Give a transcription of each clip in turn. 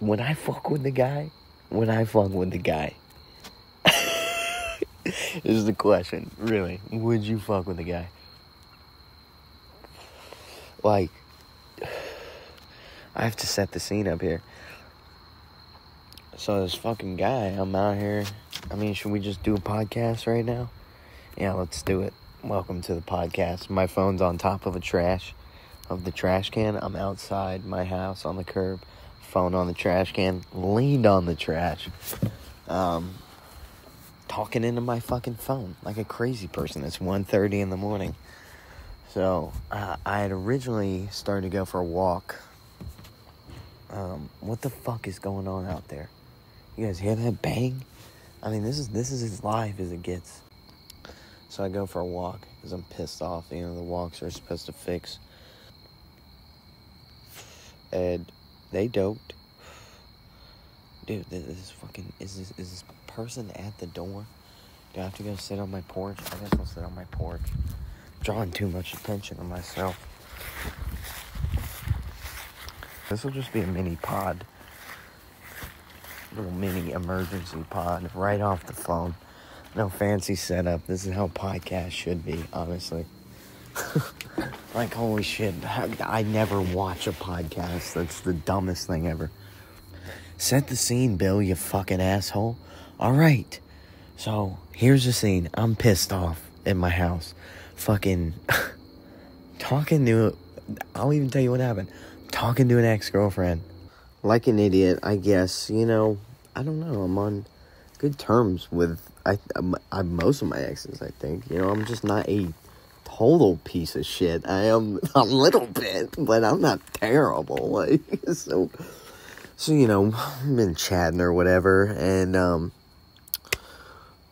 Would I fuck with the guy? Would I fuck with the guy? Is the question. Really. Would you fuck with the guy? Like, I have to set the scene up here. So this fucking guy, I'm out here. I mean, should we just do a podcast right now? Yeah, let's do it. Welcome to the podcast. My phone's on top of the trash can. I'm outside my house on the curb. Phone on the trash can. Leaned on the trash. Talking into my fucking phone like a crazy person. It's 1:30 in the morning. So, I had originally started to go for a walk. What the fuck is going on out there? You guys hear that bang? I mean, this is as live as it gets. So I go for a walk because I'm pissed off. You know, the walks are supposed to fix. And they don't. Dude, is this person at the door? Do I have to go sit on my porch? I guess I'll sit on my porch. Drawing too much attention to myself. This will just be a mini pod. Little mini emergency pod right off the phone. No fancy setup. This is how podcasts should be, honestly. Like, holy shit. I never watch a podcast. That's the dumbest thing ever. Set the scene, Bill, you fucking asshole. Alright. So, here's the scene. I'm pissed off in my house. Fucking talking to... I'll even tell you what happened. Talking to an ex-girlfriend. Like an idiot, I guess. You know, I don't know. I'm on good terms with most of my exes, I think. You know, I'm just not a total piece of shit. I am a little bit, but I'm not terrible. Like, so you know, I've been chatting or whatever, and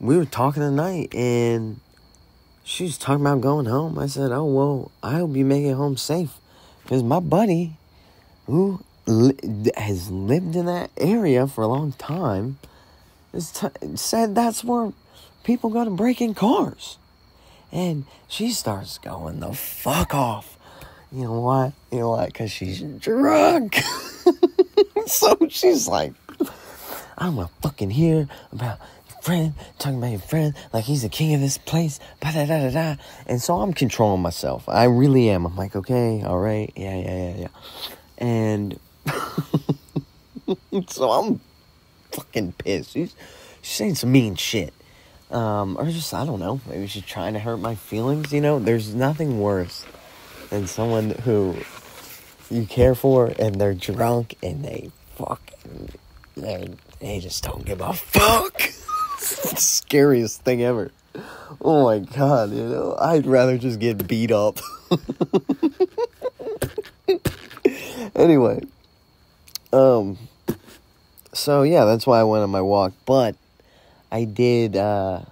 we were talking tonight, and she was talking about going home. I said, oh, well, I hope you make it home safe, because my buddy, who has lived in that area for a long time, said that's where people go to break in cars. And she starts going the fuck off. You know why? You know why? Because she's drunk. So she's like, I'm gonna fucking hear about your friend, talking about your friend, like he's the king of this place, ba-da-da-da-da. And so I'm controlling myself. I really am. I'm like, okay, all right, yeah. And so I'm fucking pissed. She's saying some mean shit. Or just, I don't know, maybe she's trying to hurt my feelings, you know? There's nothing worse than someone who you care for and they're drunk and they just don't give a fuck. It's the scariest thing ever. Oh my God, you know? I'd rather just get beat up. Anyway. So yeah, that's why I went on my walk, but I did, I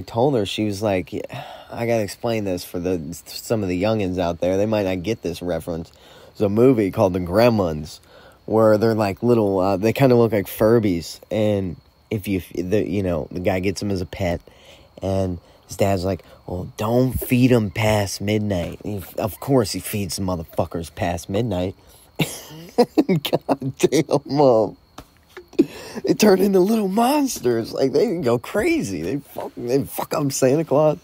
told her, she was like, yeah, I gotta explain this for some of the youngins out there. They might not get this reference. There's a movie called The Gremlins, where they're like little, they kind of look like Furbies, and the guy gets them as a pet, and his dad's like, well, don't feed them past midnight. Of course he feeds the motherfuckers past midnight. God damn, Mom. They turn into little monsters. Like, they go crazy. They fuck up Santa Claus.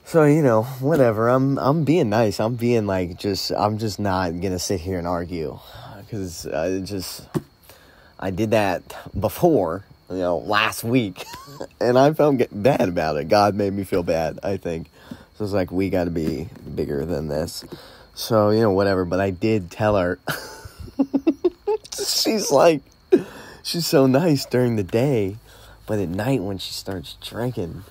So, you know, whatever. I'm being nice. I'm being like, I'm just not gonna sit here and argue. Because I did that before, last week. And I felt bad about it. God made me feel bad, I think. So it's like, we gotta be bigger than this. So, whatever. But I did tell her. She's so nice during the day, but at night when she starts drinking,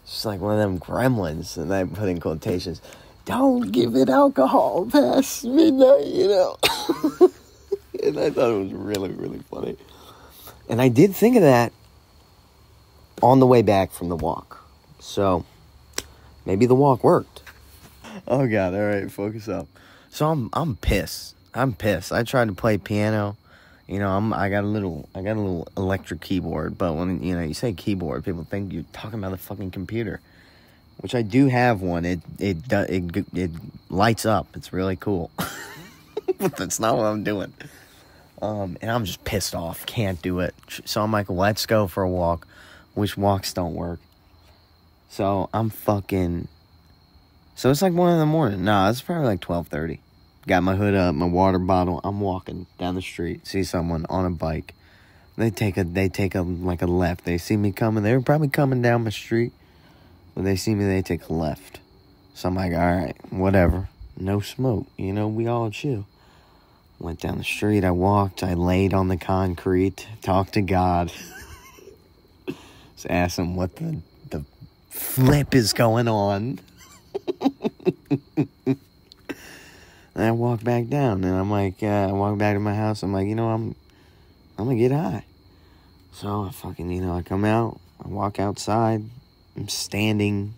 she's like one of them gremlins, and I put in quotations, don't give it alcohol past midnight, And I thought it was really, really funny. And I did think of that on the way back from the walk. So, maybe the walk worked. Oh God, alright, focus up. So I'm pissed. I tried to play piano. I got a little electric keyboard, but when, you say keyboard, people think you're talking about a fucking computer, which I do have one. It lights up. It's really cool. But that's not what I'm doing. And I'm just pissed off. Can't do it. So I'm like, let's go for a walk. Which walks don't work. So I'm fucking... So it's like 1 in the morning. Nah, it's probably like 12:30. Got my hood up, my water bottle. I'm walking down the street. See someone on a bike. They take a like a left. They see me coming. They were probably coming down my street. When they see me, they take a left. So I'm like, all right, whatever. No smoke. You know, we all chill. Went down the street. I walked. I laid on the concrete. Talked to God. Just asked him what the flip is going on. And I walked back down. And I'm like, I walked back to my house. I'm like, you know, I'm going to get high. So I fucking, you know, I come out. I walk outside. I'm standing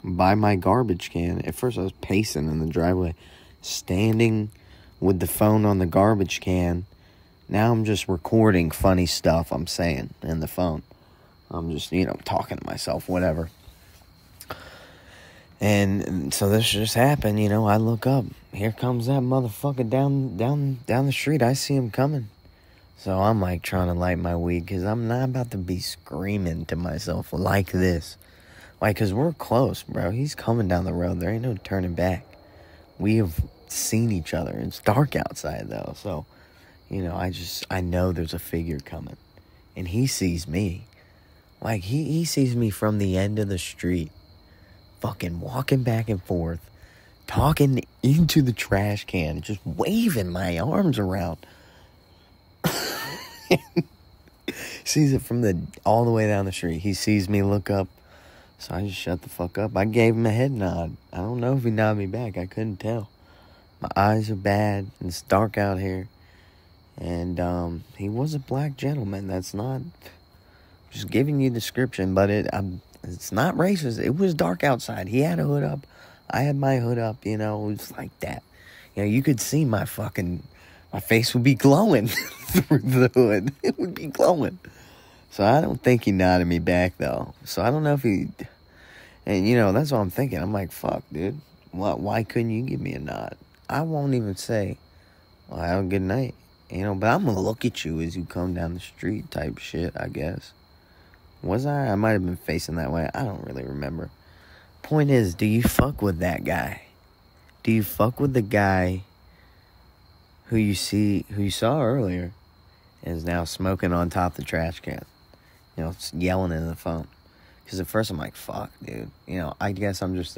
by my garbage can. At first I was pacing in the driveway, standing with the phone on the garbage can. Now I'm just recording funny stuff I'm saying in the phone. I'm just, you know, talking to myself, whatever. And so this just happened, you know. I look up. Here comes that motherfucker down the street. I see him coming. So I'm like trying to light my weed because I'm not about to be screaming to myself like this. Like, because we're close, bro. He's coming down the road. There ain't no turning back. We have seen each other. It's dark outside, though. So, you know, I know there's a figure coming. And he sees me. Like, he sees me from the end of the street. Fucking walking back and forth. Talking into the trash can. Just waving my arms around. Sees it from all the way down the street. He sees me look up. So I just shut the fuck up. I gave him a head nod. I don't know if he nodded me back. I couldn't tell. My eyes are bad. It's dark out here. And he was a black gentleman. That's not... Just giving you description, but it's not racist. It was dark outside. He had a hood up. I had my hood up, you know. It was like that. You know, you could see my face would be glowing through the hood. It would be glowing. So I don't think he nodded me back, though. So I don't know if he... And, you know, that's what I'm thinking. I'm like, fuck, dude. Why couldn't you give me a nod? I won't even say, well, have a good night. You know, but I'm going to look at you as you come down the street type shit, I guess. Was I? I might have been facing that way. I don't really remember. Point is, do you fuck with that guy? Do you fuck with the guy who you saw earlier is now smoking on top of the trash can? You know, yelling into the phone. Because at first I'm like, fuck, dude. You know, I guess I'm just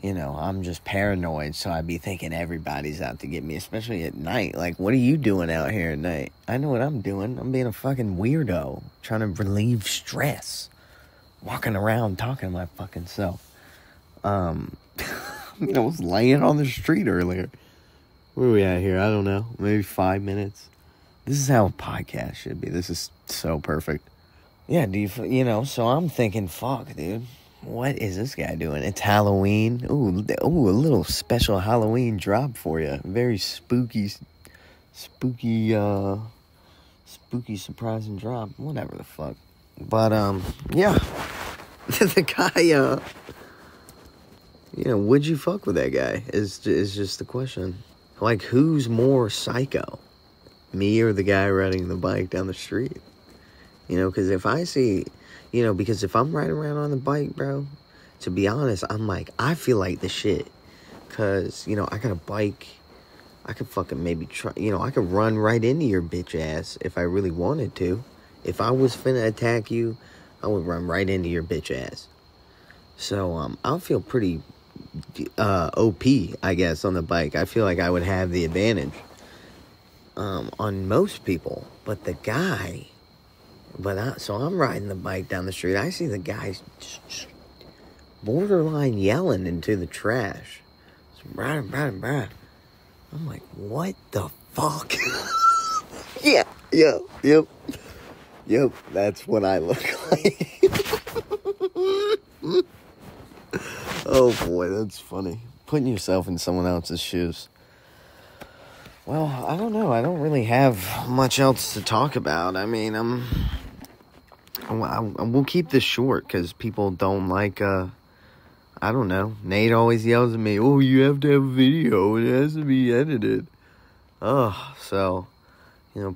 I'm just paranoid. So I'd be thinking everybody's out to get me, especially at night. Like, what are you doing out here at night? I know what I'm doing. I'm being a fucking weirdo. Trying to relieve stress. Walking around talking to my fucking self. I was laying on the street earlier. Where are we at here? I don't know. Maybe 5 minutes. This is how a podcast should be. This is so perfect. Yeah, so I'm thinking, fuck, dude. What is this guy doing? It's Halloween. Ooh, a little special Halloween drop for you. Very spooky surprising drop. Whatever the fuck. But, yeah. The guy, would you fuck with that guy? Is just the question. Like, who's more psycho? Me or the guy riding the bike down the street? You know, because if I see... You know, because if I'm riding around on the bike, bro, to be honest, I'm like, I feel like the shit. Because, you know, I got a bike. I could fucking maybe try, I could run right into your bitch ass if I really wanted to. If I was finna attack you, I would run right into your bitch ass. So, I'll feel pretty OP, I guess, on the bike. I feel like I would have the advantage on most people. But the guy... So I'm riding the bike down the street. I see the guy just borderline yelling into the trash. I'm like, what the fuck? Yep. That's what I look like. Oh boy, that's funny. Putting yourself in someone else's shoes. Well, I don't know. I don't really have much else to talk about. I mean, we'll keep this short because people don't like, I don't know. Nate always yells at me, oh, you have to have a video. It has to be edited. So,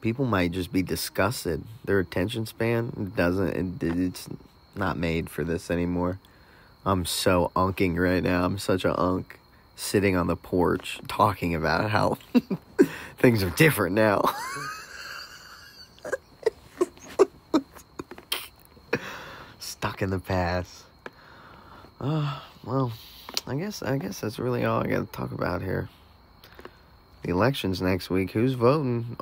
people might just be disgusted. Their attention span it's not made for this anymore. I'm so unking right now. I'm such a unk. Sitting on the porch talking about how things are different now. Stuck in the past. Well, I guess that's really all I got to talk about here. The election's next week. Who's voting?